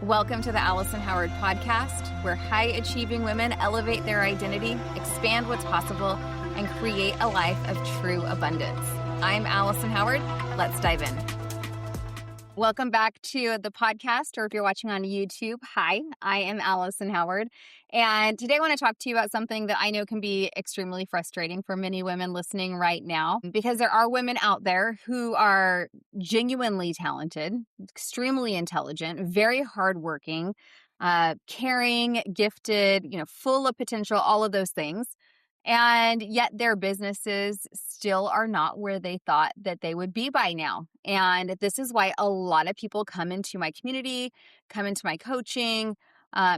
Welcome to the Alison Howard podcast, where high-achieving women elevate their identity, expand what's possible, and create a life of true abundance. I'm Alison Howard. Let's dive in. Welcome back to the podcast, or if you're watching on YouTube, hi, I am Alison Howard. And today I want to talk to you about something that I know can be extremely frustrating for many women listening right now, because there are women out there who are genuinely talented, extremely intelligent, very hardworking, caring, gifted, full of potential, all of those things. And yet their businesses still are not where they thought that they would be by now. And this is why a lot of people come into my community, come into my coaching,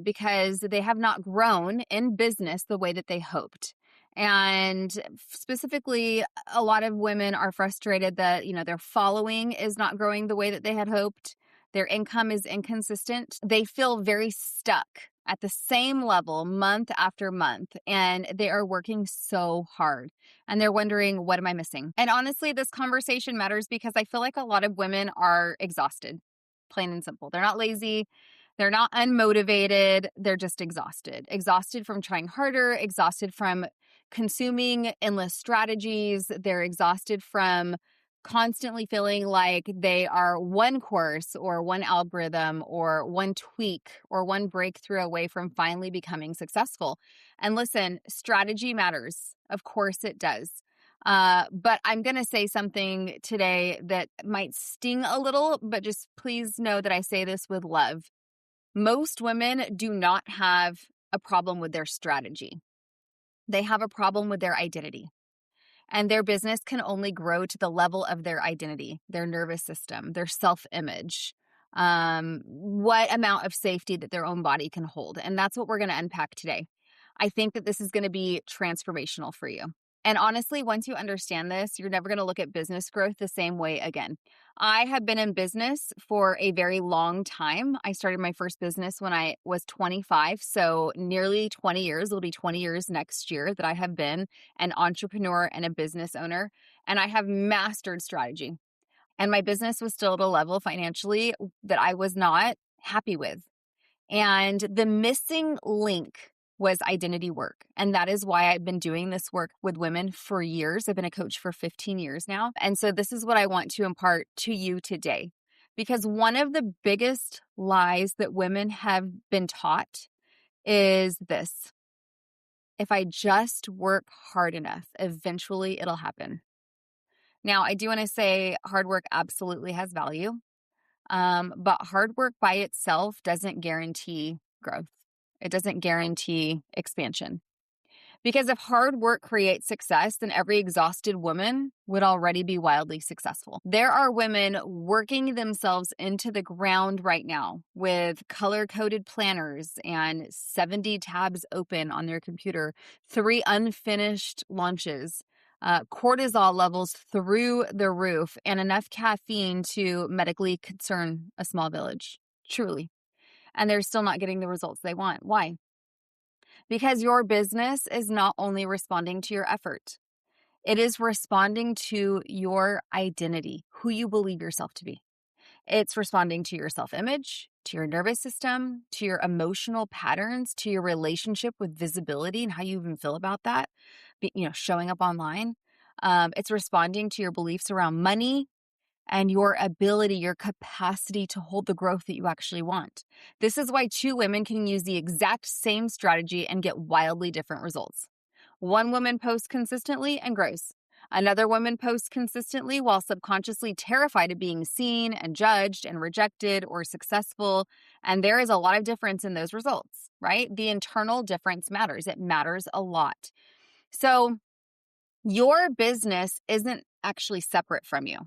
because they have not grown in business the way that they hoped. And specifically, a lot of women are frustrated that, their following is not growing the way that they had hoped. Their income is inconsistent. They feel very stuck at the same level month after month, and they are working so hard. And they're wondering, what am I missing? And honestly, this conversation matters because I feel like a lot of women are exhausted, plain and simple. They're not lazy. They're not unmotivated. They're just exhausted. Exhausted from trying harder, exhausted from consuming endless strategies. They're exhausted from constantly feeling like they are one course or one algorithm or one tweak or one breakthrough away from finally becoming successful. And listen, strategy matters. Of course it does. But I'm going to say something today that might sting a little, but just please know that I say this with love. Most women do not have a problem with their strategy. They have a problem with their identity. And their business can only grow to the level of their identity, their nervous system, their self-image, what amount of safety that their own body can hold. And that's what we're going to unpack today. I think that this is going to be transformational for you. And honestly, once you understand this, you're never going to look at business growth the same way again. I have been in business for a very long time. I started my first business when I was 25, so nearly 20 years. It'll be 20 years next year that I have been an entrepreneur and a business owner, and I have mastered strategy. And my business was still at a level financially that I was not happy with. And the missing link was identity work. And that is why I've been doing this work with women for years. I've been a coach for 15 years now. And so this is what I want to impart to you today. Because one of the biggest lies that women have been taught is this: if I just work hard enough, eventually it'll happen. Now, I do want to say hard work absolutely has value. But hard work by itself doesn't guarantee growth. It doesn't guarantee expansion. Because if hard work creates success, then every exhausted woman would already be wildly successful. There are women working themselves into the ground right now with color-coded planners and 70 tabs open on their computer, 3 unfinished launches, cortisol levels through the roof, and enough caffeine to medically concern a small village. Truly. And they're still not getting the results they want. Why? Because your business is not only responding to your effort, it is responding to your identity, who you believe yourself to be. It's responding to your self-image, to your nervous system, to your emotional patterns, to your relationship with visibility and how you even feel about that, showing up online. It's responding to your beliefs around money and your ability, your capacity to hold the growth that you actually want. This is why 2 women can use the exact same strategy and get wildly different results. One woman posts consistently and grows. Another woman posts consistently while subconsciously terrified of being seen and judged and rejected or successful. And there is a lot of difference in those results, right? The internal difference matters. It matters a lot. So your business isn't actually separate from you.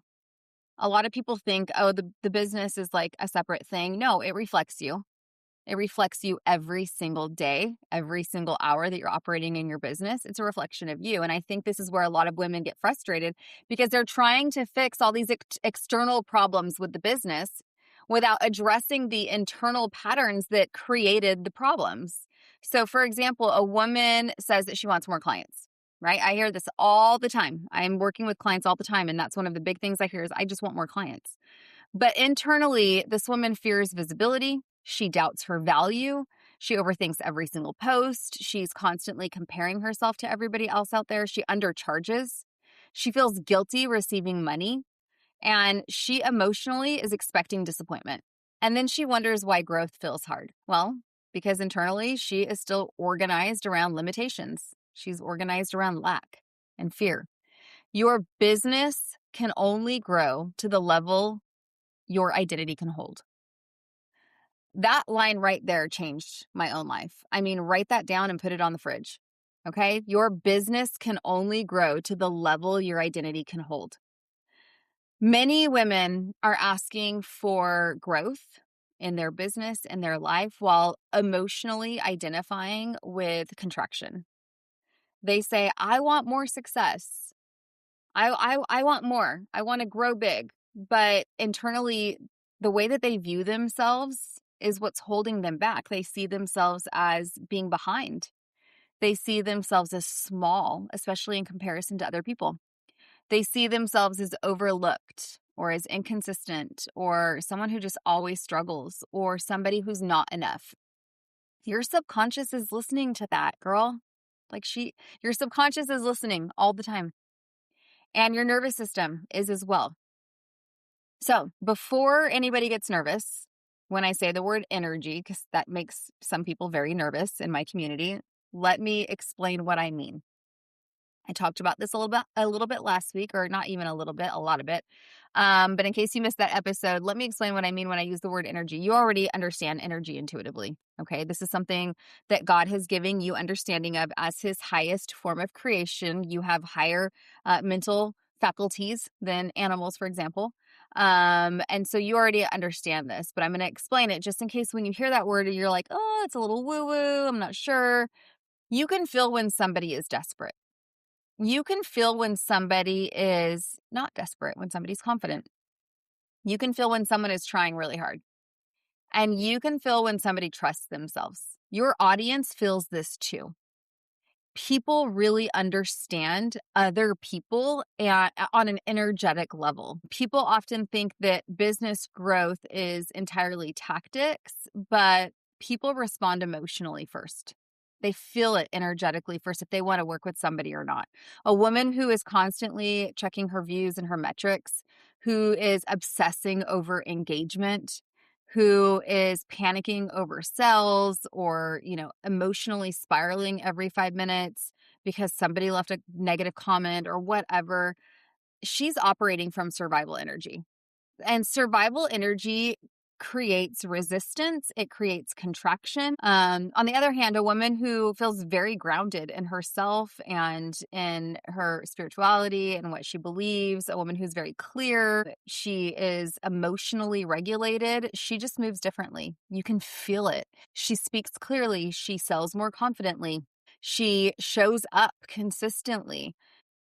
A lot of people think, the business is like a separate thing. No, it reflects you. It reflects you every single day, every single hour that you're operating in your business. It's a reflection of you. And I think this is where a lot of women get frustrated because they're trying to fix all these external problems with the business without addressing the internal patterns that created the problems. So for example, a woman says that she wants more clients. Right? I hear this all the time. I'm working with clients all the time. And that's one of the big things I hear is I just want more clients. But internally, this woman fears visibility. She doubts her value. She overthinks every single post. She's constantly comparing herself to everybody else out there. She undercharges. She feels guilty receiving money. And she emotionally is expecting disappointment. And then she wonders why growth feels hard. Well, because internally she is still organized around limitations. She's organized around lack and fear. Your business can only grow to the level your identity can hold. That line right there changed my own life. I mean, write that down and put it on the fridge. Okay? Your business can only grow to the level your identity can hold. Many women are asking for growth in their business and their life while emotionally identifying with contraction. They say, I want more success. I want more. I want to grow big. But internally, the way that they view themselves is what's holding them back. They see themselves as being behind. They see themselves as small, especially in comparison to other people. They see themselves as overlooked or as inconsistent or someone who just always struggles or somebody who's not enough. Your subconscious is listening to that, girl. Your subconscious is listening all the time. And your nervous system is as well. So before anybody gets nervous, when I say the word energy, because that makes some people very nervous in my community, let me explain what I mean. I talked about this a little bit last week, or not even a little bit, a lot of it. But in case you missed that episode, let me explain what I mean when I use the word energy. You already understand energy intuitively. Okay. This is something that God has given you understanding of as his highest form of creation. You have higher mental faculties than animals, for example. And so you already understand this, but I'm going to explain it just in case when you hear that word, you're like, oh, it's a little woo woo. I'm not sure. You can feel when somebody is desperate. You can feel when somebody is not desperate, when somebody's confident. You can feel when someone is trying really hard. And you can feel when somebody trusts themselves. Your audience feels this too. People really understand other people on an energetic level. People often think that business growth is entirely tactics, but people respond emotionally first. They feel it energetically first if they want to work with somebody or not. A woman who is constantly checking her views and her metrics, who is obsessing over engagement, who is panicking over sales or, emotionally spiraling every 5 minutes because somebody left a negative comment or whatever, she's operating from survival energy. And survival energy creates resistance. It creates contraction. On the other hand, a woman who feels very grounded in herself and in her spirituality and what she believes, a woman who's very clear, she is emotionally regulated. She just moves differently. You can feel it. She speaks clearly. She sells more confidently. She shows up consistently.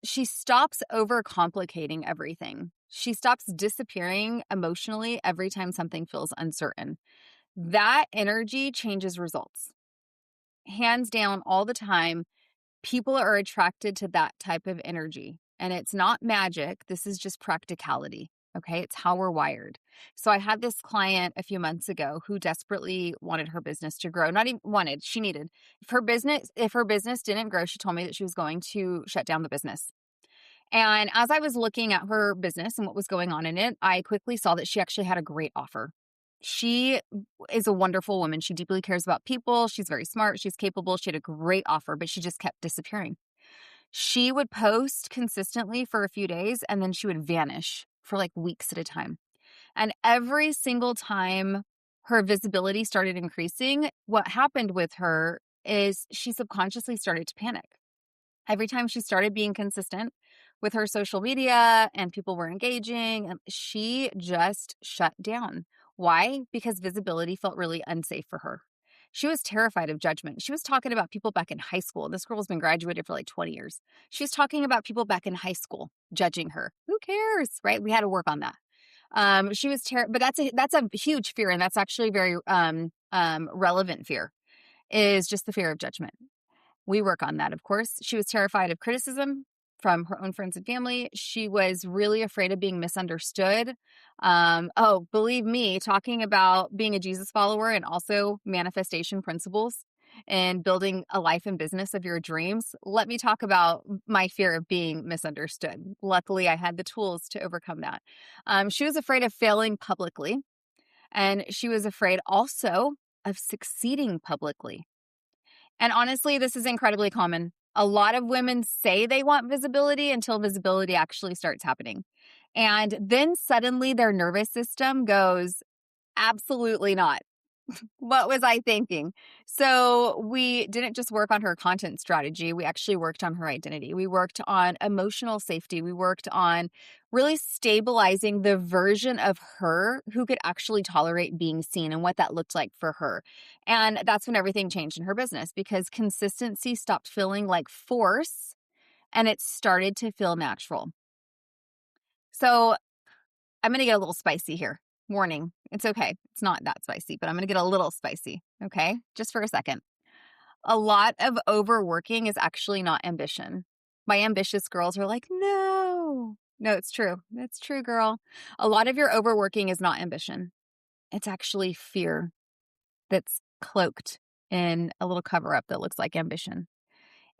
She stops overcomplicating everything. She stops disappearing emotionally every time something feels uncertain. That energy changes results. Hands down, all the time, people are attracted to that type of energy. And it's not magic. This is just practicality. Okay. It's how we're wired. So I had this client a few months ago who desperately wanted her business to grow. Not even wanted, she needed. If her business didn't grow, she told me that she was going to shut down the business. And as I was looking at her business and what was going on in it, I quickly saw that she actually had a great offer. She is a wonderful woman. She deeply cares about people. She's very smart. She's capable. She had a great offer, but she just kept disappearing. She would post consistently for a few days and then she would vanish for like weeks at a time. And every single time her visibility started increasing, what happened with her is she subconsciously started to panic. Every time she started being consistent with her social media and people were engaging, she just shut down. Why? Because visibility felt really unsafe for her. She was terrified of judgment. She was talking about people back in high school. This girl's been graduated for like 20 years. She was talking about people back in high school judging her. Who cares, right? We had to work on that. She was but that's a huge fear, and that's actually a very relevant fear, is just the fear of judgment. We work on that, of course. She was terrified of criticism. from her own friends and family. She was really afraid of being misunderstood. Believe me, talking about being a Jesus follower and also manifestation principles and building a life and business of your dreams, let me talk about my fear of being misunderstood. Luckily, I had the tools to overcome that. She was afraid of failing publicly, and she was afraid also of succeeding publicly. And honestly, this is incredibly common. A lot of women say they want visibility until visibility actually starts happening. And then suddenly their nervous system goes, absolutely not. What was I thinking? So we didn't just work on her content strategy. We actually worked on her identity. We worked on emotional safety. We worked on really stabilizing the version of her who could actually tolerate being seen and what that looked like for her. And that's when everything changed in her business, because consistency stopped feeling like force and it started to feel natural. So I'm going to get a little spicy here. Warning, it's okay. It's not that spicy, but I'm going to get a little spicy, okay? Just for a second. A lot of overworking is actually not ambition. My ambitious girls are like, no. No, it's true. It's true, girl. A lot of your overworking is not ambition. It's actually fear that's cloaked in a little cover up that looks like ambition.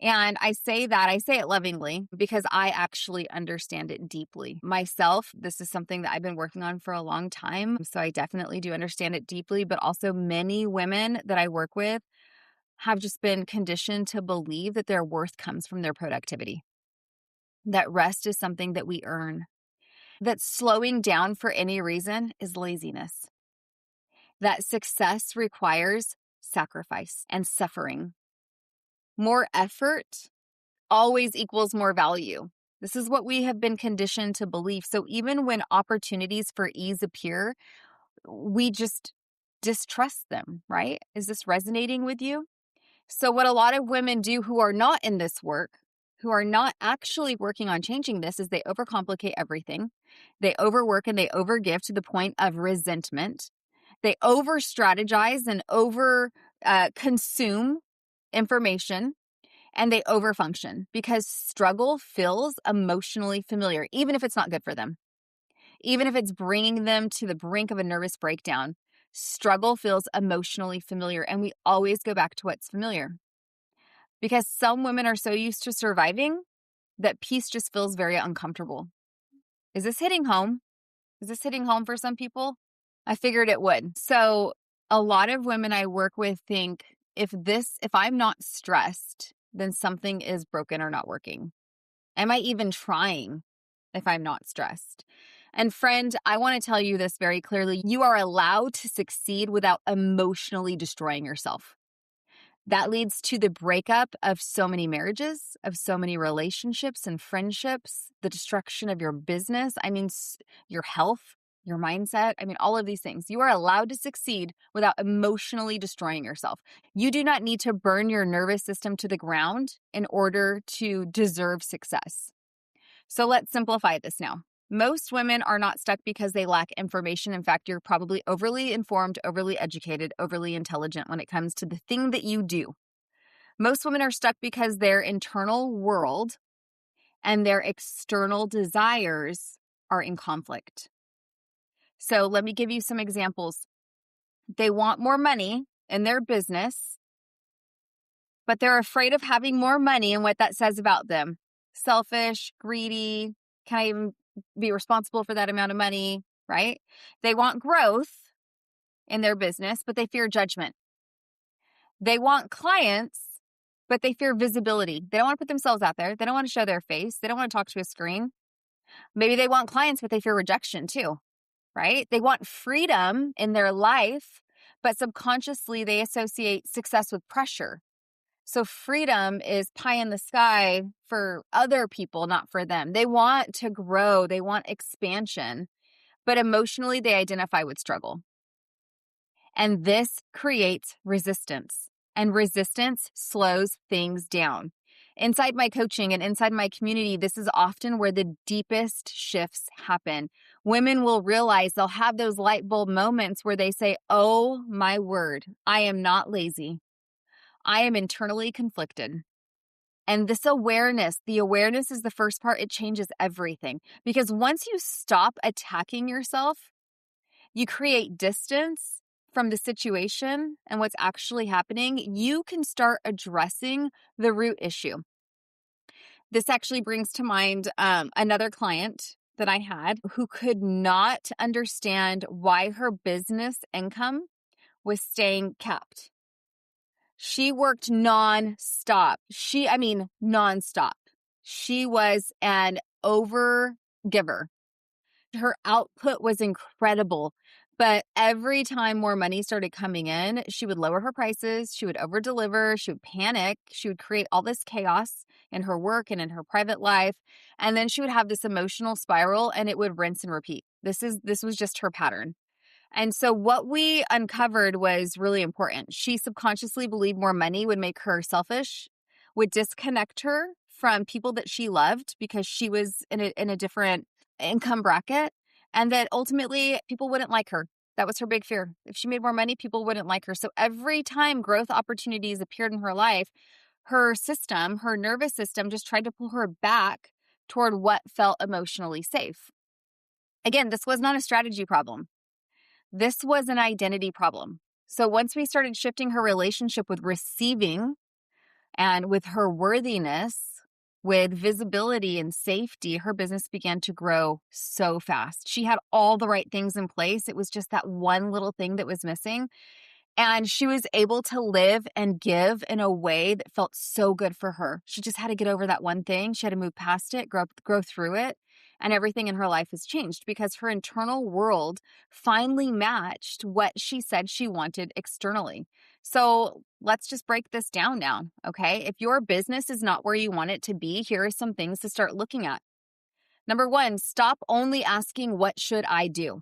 And I say it lovingly because I actually understand it deeply. Myself, this is something that I've been working on for a long time. So I definitely do understand it deeply, but also many women that I work with have just been conditioned to believe that their worth comes from their productivity, that rest is something that we earn, that slowing down for any reason is laziness, that success requires sacrifice and suffering. More effort always equals more value. This is what we have been conditioned to believe. So even when opportunities for ease appear, we just distrust them, right? Is this resonating with you? So what a lot of women do who are not in this work, who are not actually working on changing this, is they overcomplicate everything. They overwork and they overgive to the point of resentment. They over strategize and over consume information. And they overfunction because struggle feels emotionally familiar, even if it's not good for them. Even if it's bringing them to the brink of a nervous breakdown, struggle feels emotionally familiar. And we always go back to what's familiar. Because some women are so used to surviving that peace just feels very uncomfortable. Is this hitting home? Is this hitting home for some people? I figured it would. So a lot of women I work with think if I'm not stressed, then something is broken or not working. Am I even trying if I'm not stressed? And friend, I want to tell you this very clearly. You are allowed to succeed without emotionally destroying yourself. That leads to the breakup of so many marriages, of so many relationships and friendships, the destruction of your business. I mean, your health, your mindset. I mean, all of these things. You are allowed to succeed without emotionally destroying yourself. You do not need to burn your nervous system to the ground in order to deserve success. So let's simplify this now. Most women are not stuck because they lack information. In fact, you're probably overly informed, overly educated, overly intelligent when it comes to the thing that you do. Most women are stuck because their internal world and their external desires are in conflict. So let me give you some examples. They want more money in their business, but they're afraid of having more money and what that says about them. Selfish, greedy, can I even be responsible for that amount of money, right? They want growth in their business, but they fear judgment. They want clients, but they fear visibility. They don't want to put themselves out there. They don't want to show their face. They don't want to talk to a screen. Maybe they want clients, but they fear rejection too, right? They want freedom in their life, but subconsciously they associate success with pressure. So freedom is pie in the sky for other people, not for them. They want to grow. They want expansion, but emotionally they identify with struggle. And this creates resistance, and resistance slows things down. Inside my coaching and inside my community, this is often where the deepest shifts happen. Women will realize they'll have those light bulb moments where they say, oh my word, I am not lazy. I am internally conflicted. And this awareness, the awareness is the first part. It changes everything. Because once you stop attacking yourself, you create distance from the situation and what's actually happening. You can start addressing the root issue. This actually brings to mind another client that I had who could not understand why her business income was staying capped. She worked nonstop. Nonstop. She was an over giver. Her output was incredible, but every time more money started coming in, she would lower her prices. She would over deliver. She would panic. She would create all this chaos in her work and in her private life. And then she would have this emotional spiral and it would rinse and repeat. This was just her pattern. And so what we uncovered was really important. She subconsciously believed more money would make her selfish, would disconnect her from people that she loved because she was in a different income bracket, and that ultimately people wouldn't like her. That was her big fear. If she made more money, people wouldn't like her. So every time growth opportunities appeared in her life, her nervous system just tried to pull her back toward what felt emotionally safe. Again, this was not a strategy problem. This was an identity problem. So once we started shifting her relationship with receiving and with her worthiness, with visibility and safety, her business began to grow so fast. She had all the right things in place. It was just that one little thing that was missing. And she was able to live and give in a way that felt so good for her. She just had to get over that one thing. She had to move past it, grow through it. And everything in her life has changed because her internal world finally matched what she said she wanted externally. So let's just break this down now, okay? If your business is not where you want it to be, here are some things to start looking at. Number one, stop only asking, what should I do?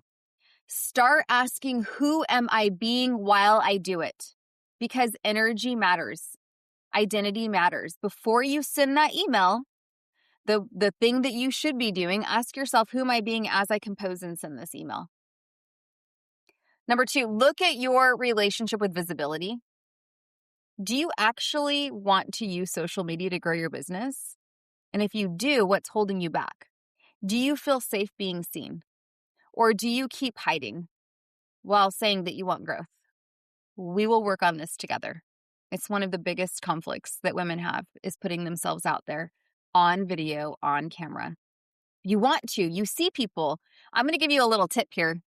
Start asking, who am I being while I do it? Because energy matters. Identity matters. Before you send that email, the thing that you should be doing, ask yourself, who am I being as I compose and send this email? Number two, look at your relationship with visibility. Do you actually want to use social media to grow your business? And if you do, what's holding you back? Do you feel safe being seen? Or do you keep hiding while saying that you want growth? We will work on this together. It's one of the biggest conflicts that women have, is putting themselves out there on video, on camera. You want to, you see people. I'm going to give you a little tip here.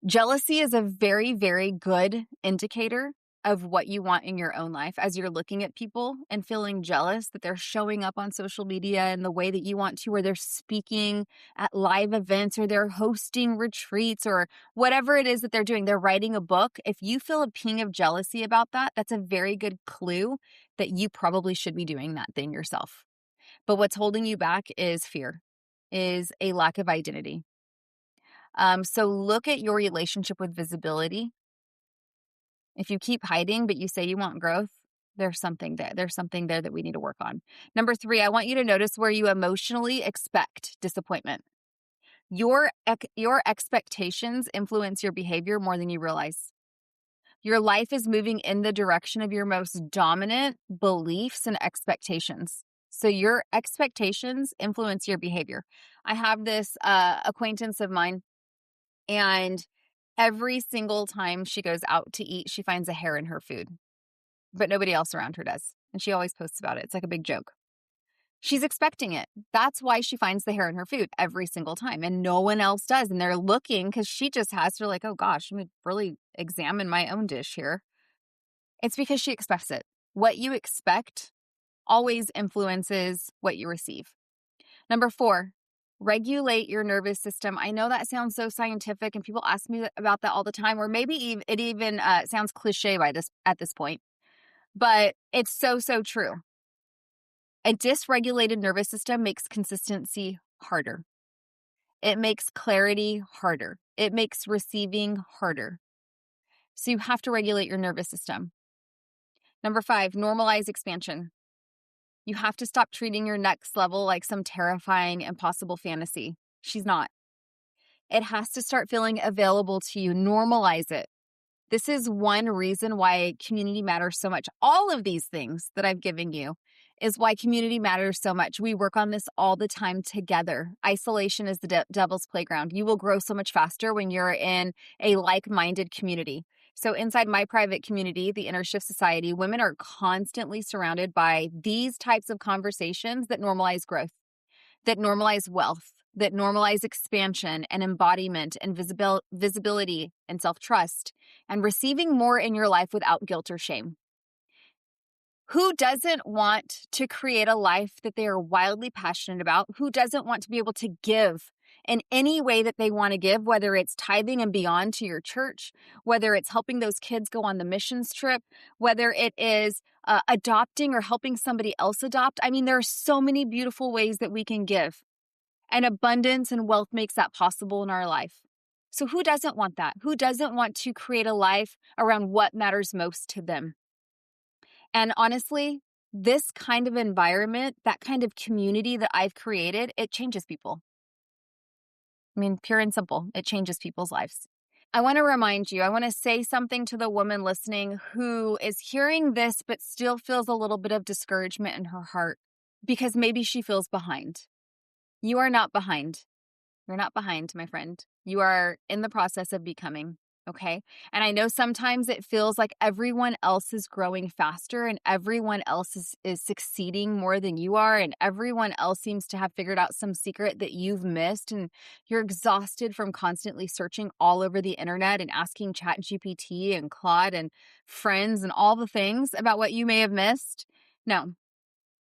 Jealousy is a very, very good indicator of what you want in your own life. As you're looking at people and feeling jealous that they're showing up on social media in the way that you want to, or they're speaking at live events, or they're hosting retreats, or whatever it is that they're doing, they're writing a book. If you feel a ping of jealousy about that, that's a very good clue that you probably should be doing that thing yourself. But what's holding you back is fear, is a lack of identity. So look at your relationship with visibility. If you keep hiding, but you say you want growth, there's something there. There's something there that we need to work on. Number three, I want you to notice where you emotionally expect disappointment. Your expectations influence your behavior more than you realize. Your life is moving in the direction of your most dominant beliefs and expectations. So your expectations influence your behavior. I have this acquaintance of mine, and every single time she goes out to eat, she finds a hair in her food, but nobody else around her does. And she always posts about it. It's like a big joke. She's expecting it. That's why she finds the hair in her food every single time, and no one else does. And they're looking because she just has to, like, oh gosh, I'm going to really examine my own dish here. It's because she expects it. What you expect always influences what you receive. Number four, regulate your nervous system. I know that sounds so scientific, and people ask me about that all the time, or maybe it even sounds cliche at this point, but it's so, so true. A dysregulated nervous system makes consistency harder. It makes clarity harder. It makes receiving harder. So you have to regulate your nervous system. Number five, normalize expansion. You have to stop treating your next level like some terrifying, impossible fantasy. She's not. It has to start feeling available to you. Normalize it. This is one reason why community matters so much. All of these things that I've given you is why community matters so much. We work on this all the time together. Isolation is the devil's playground. You will grow so much faster when you're in a like-minded community. So inside my private community, the Inner Shift Society, women are constantly surrounded by these types of conversations that normalize growth, that normalize wealth, that normalize expansion and embodiment and visibility and self-trust and receiving more in your life without guilt or shame. Who doesn't want to create a life that they are wildly passionate about? Who doesn't want to be able to give in any way that they want to give, whether it's tithing and beyond to your church, whether it's helping those kids go on the missions trip, whether it is adopting or helping somebody else adopt? I mean, there are so many beautiful ways that we can give, and abundance and wealth makes that possible in our life. So who doesn't want that? Who doesn't want to create a life around what matters most to them? And honestly, this kind of environment, that kind of community that I've created, it changes people. I mean, pure and simple, it changes people's lives. I want to remind you, I want to say something to the woman listening who is hearing this but still feels a little bit of discouragement in her heart because maybe she feels behind. You are not behind. You're not behind, my friend. You are in the process of becoming. Okay. And I know sometimes it feels like everyone else is growing faster and everyone else is succeeding more than you are. And everyone else seems to have figured out some secret that you've missed. And you're exhausted from constantly searching all over the internet and asking ChatGPT and Claude and friends and all the things about what you may have missed. No.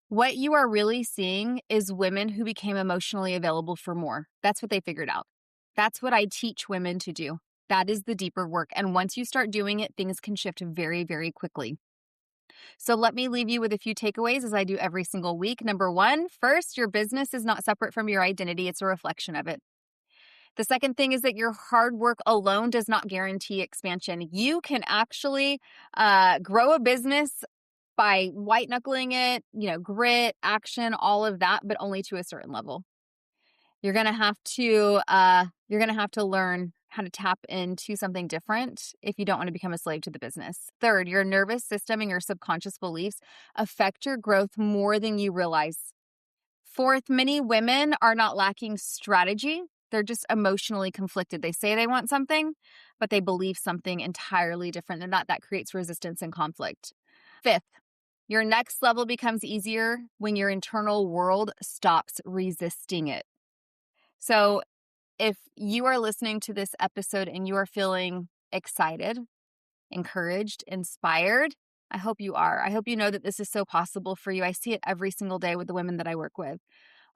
What you are really seeing is women who became emotionally available for more. That's what they figured out. That's what I teach women to do. That is the deeper work. And once you start doing it, things can shift very, very quickly. So let me leave you with a few takeaways as I do every single week. Number one, first, your business is not separate from your identity. It's a reflection of it. The second thing is that your hard work alone does not guarantee expansion. You can actually grow a business by white knuckling it, grit, action, all of that, but only to a certain level. You're going to have to learn how to tap into something different if you don't want to become a slave to the business. Third, your nervous system and your subconscious beliefs affect your growth more than you realize. Fourth, many women are not lacking strategy. They're just emotionally conflicted. They say they want something, but they believe something entirely different than that. That creates resistance and conflict. Fifth, your next level becomes easier when your internal world stops resisting it. So if you are listening to this episode and you are feeling excited, encouraged, inspired, I hope you are. I hope you know that this is so possible for you. I see it every single day with the women that I work with.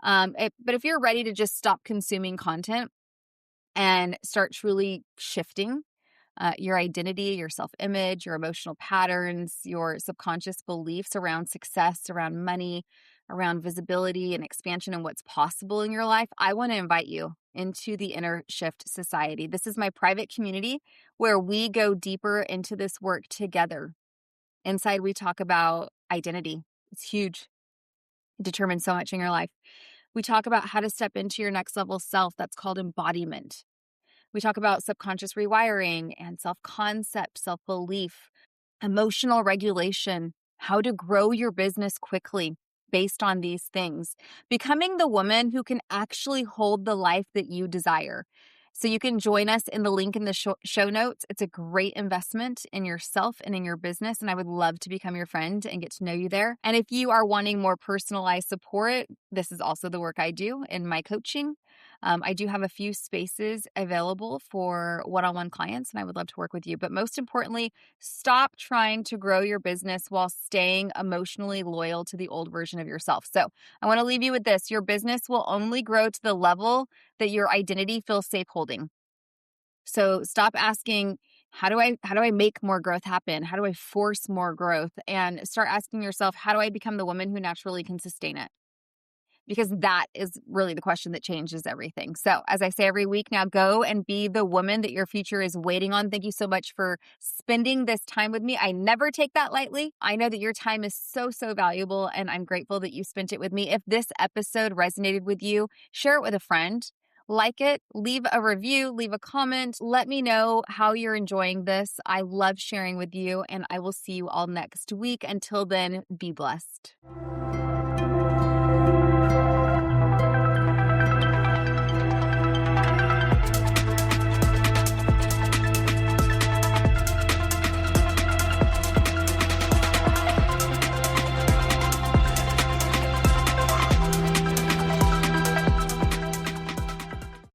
But if you're ready to just stop consuming content and start truly shifting your identity, your self-image, your emotional patterns, your subconscious beliefs around success, around money, around visibility and expansion and what's possible in your life, I want to invite you into the Inner Shift Society. This is my private community where we go deeper into this work together. Inside, we talk about identity. It's huge. It determines so much in your life. We talk about how to step into your next level self. That's called embodiment. We talk about subconscious rewiring and self-concept, self-belief, emotional regulation, how to grow your business quickly based on these things, becoming the woman who can actually hold the life that you desire. So you can join us in the link in the show notes. It's a great investment in yourself and in your business, and I would love to become your friend and get to know you there. And if you are wanting more personalized support, this is also the work I do in my coaching. I do have a few spaces available for one-on-one clients, and I would love to work with you. But most importantly, stop trying to grow your business while staying emotionally loyal to the old version of yourself. So I want to leave you with this. Your business will only grow to the level that your identity feels safe holding. So stop asking, how do I make more growth happen? How do I force more growth? And start asking yourself, how do I become the woman who naturally can sustain it? Because that is really the question that changes everything. So as I say every week, now go and be the woman that your future is waiting on. Thank you so much for spending this time with me. I never take that lightly. I know that your time is so, so valuable, and I'm grateful that you spent it with me. If this episode resonated with you, share it with a friend. Like it, leave a review, leave a comment. Let me know how you're enjoying this. I love sharing with you, and I will see you all next week. Until then, be blessed.